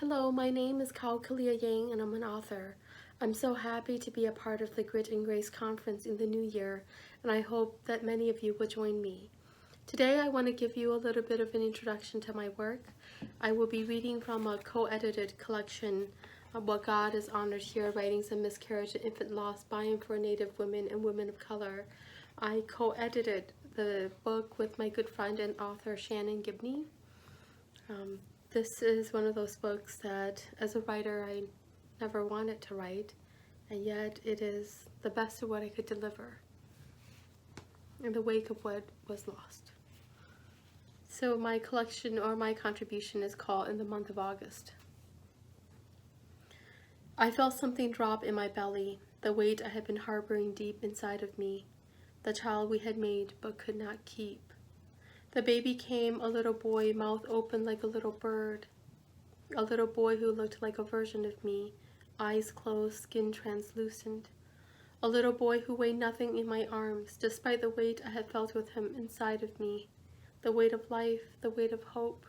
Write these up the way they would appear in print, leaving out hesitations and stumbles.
Hello, my name is Kao Kalia Yang and I'm an author. I'm so happy to be a part of the Grit and Grace conference in the new year, and I hope that many of you will join me. Today I want to give you a little bit of an introduction to my work. I will be reading from a co-edited collection of What God is Honored Here, Writings on Miscarriage and Infant Loss by and for Native Women and Women of Color. I co-edited the book with my good friend and author Shannon Gibney. This is one of those books that, as a writer, I never wanted to write, and yet it is the best of what I could deliver in the wake of what was lost. So my collection, or my contribution, is called In the Month of August. I felt something drop in my belly, the weight I had been harboring deep inside of me, the child we had made but could not keep. The baby came, a little boy, mouth open like a little bird. A little boy who looked like a version of me, eyes closed, skin translucent. A little boy who weighed nothing in my arms, despite the weight I had felt with him inside of me. The weight of life, the weight of hope,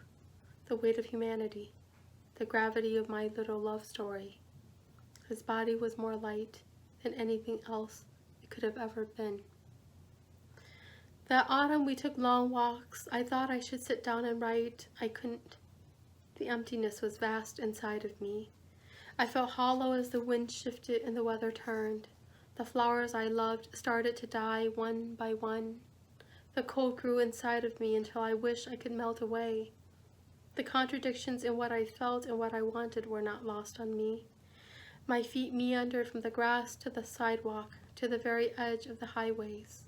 the weight of humanity, the gravity of my little love story. His body was more light than anything else it could have ever been. That autumn we took long walks. I thought I should sit down and write. I couldn't. The emptiness was vast inside of me. I felt hollow as the wind shifted and the weather turned. The flowers I loved started to die one by one. The cold grew inside of me until I wished I could melt away. The contradictions in what I felt and what I wanted were not lost on me. My feet meandered from the grass to the sidewalk, to the very edge of the highways,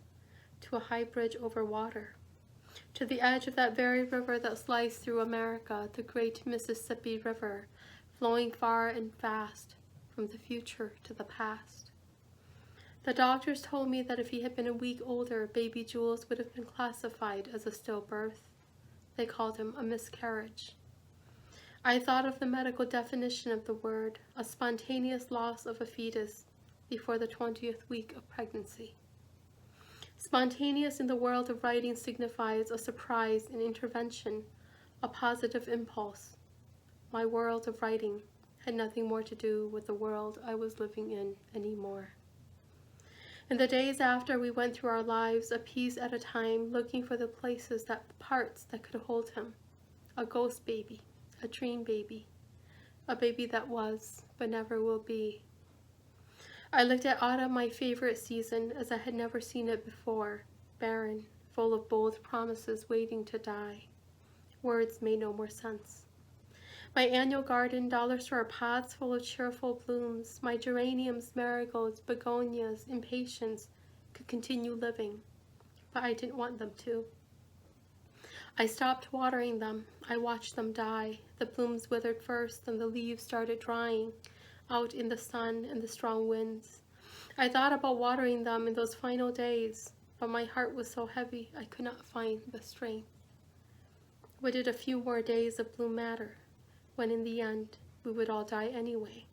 to a high bridge over water, to the edge of that very river that slices through America, the great Mississippi River, flowing far and fast from the future to the past. The doctors told me that if he had been a week older, baby Jules would have been classified as a stillbirth. They called him a miscarriage. I thought of the medical definition of the word, a spontaneous loss of a fetus before the 20th week of pregnancy. Spontaneous in the world of writing signifies a surprise, an intervention, a positive impulse. My world of writing had nothing more to do with the world I was living in anymore. In the days after, we went through our lives a piece at a time, looking for the parts that could hold him. A ghost baby, a dream baby, a baby that was, but never will be. I looked at autumn, my favorite season, as I had never seen it before, barren, full of bold promises waiting to die. Words made no more sense. My annual garden, dollar store pots full of cheerful blooms, my geraniums, marigolds, begonias, impatiens, could continue living, but I didn't want them to. I stopped watering them. I watched them die. The blooms withered first, then the leaves started drying out in the sun and the strong winds. I thought about watering them in those final days, but my heart was so heavy I could not find the strength. What did a few more days of bloom matter, when in the end we would all die anyway?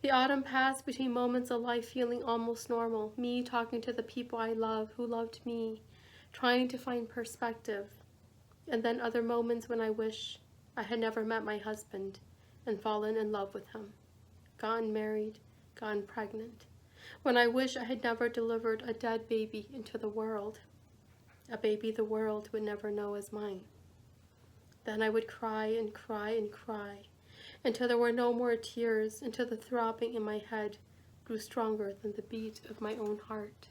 The autumn passed between moments of life feeling almost normal, me talking to the people I love who loved me, trying to find perspective, and then other moments when I wish I had never met my husband and fallen in love with him, gotten married, gotten pregnant, when I wish I had never delivered a dead baby into the world, a baby the world would never know as mine. Then I would cry and cry and cry, until there were no more tears, until the throbbing in my head grew stronger than the beat of my own heart.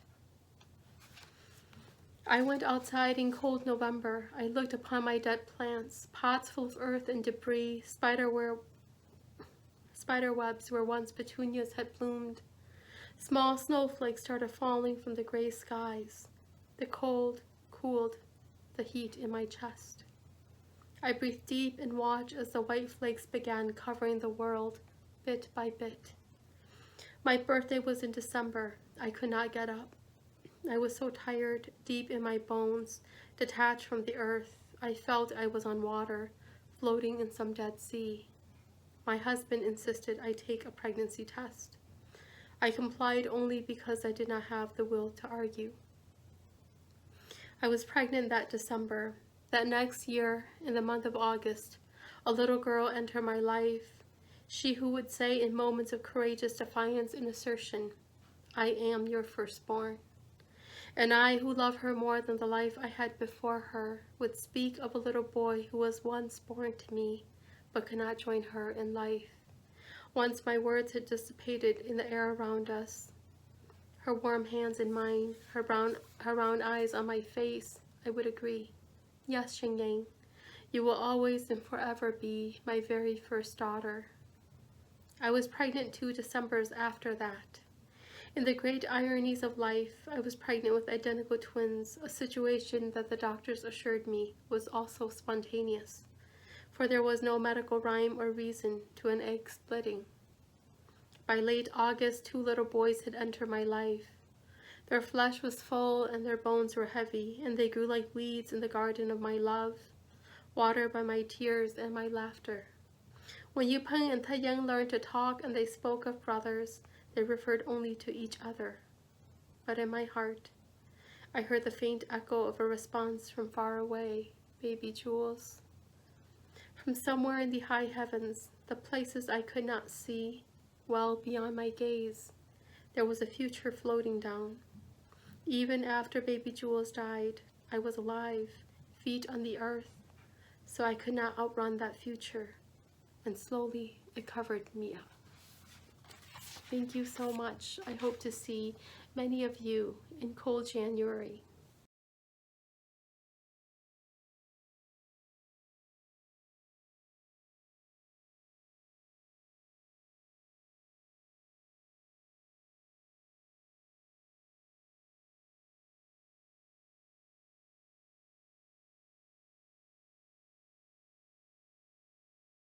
I went outside in cold November. I looked upon my dead plants, pots full of earth and debris, spider webs where once petunias had bloomed. Small snowflakes started falling from the gray skies. The cold cooled the heat in my chest. I breathed deep and watched as the white flakes began covering the world, bit by bit. My birthday was in December. I could not get up. I was so tired, deep in my bones, detached from the earth. I felt I was on water, floating in some dead sea. My husband insisted I take a pregnancy test. I complied only because I did not have the will to argue. I was pregnant that December. That next year, in the month of August, A little girl entered my life, she who would say in moments of courageous defiance and assertion, "I am your firstborn." And I, who love her more than the life I had before her, would speak of a little boy who was once born to me, but could not join her in life. Once my words had dissipated in the air around us. Her warm hands in mine, her round eyes on my face, I would agree. Yes, Xing Yang, you will always and forever be my very first daughter. I was pregnant 2 Decembers after that. In the great ironies of life, I was pregnant with identical twins, a situation that the doctors assured me was also spontaneous, for there was no medical rhyme or reason to an egg splitting. By late August, 2 little boys had entered my life. Their flesh was full and their bones were heavy, and they grew like weeds in the garden of my love, watered by my tears and my laughter. When Yupeng and Taiyang learned to talk and they spoke of brothers, they referred only to each other. But in my heart, I heard the faint echo of a response from far away, "Baby Jules." From somewhere in the high heavens, the places I could not see, well beyond my gaze, there was a future floating down. Even after baby Jules died, I was alive, feet on the earth, so I could not outrun that future, and slowly it covered me up. Thank you so much. I hope to see many of you in cold January.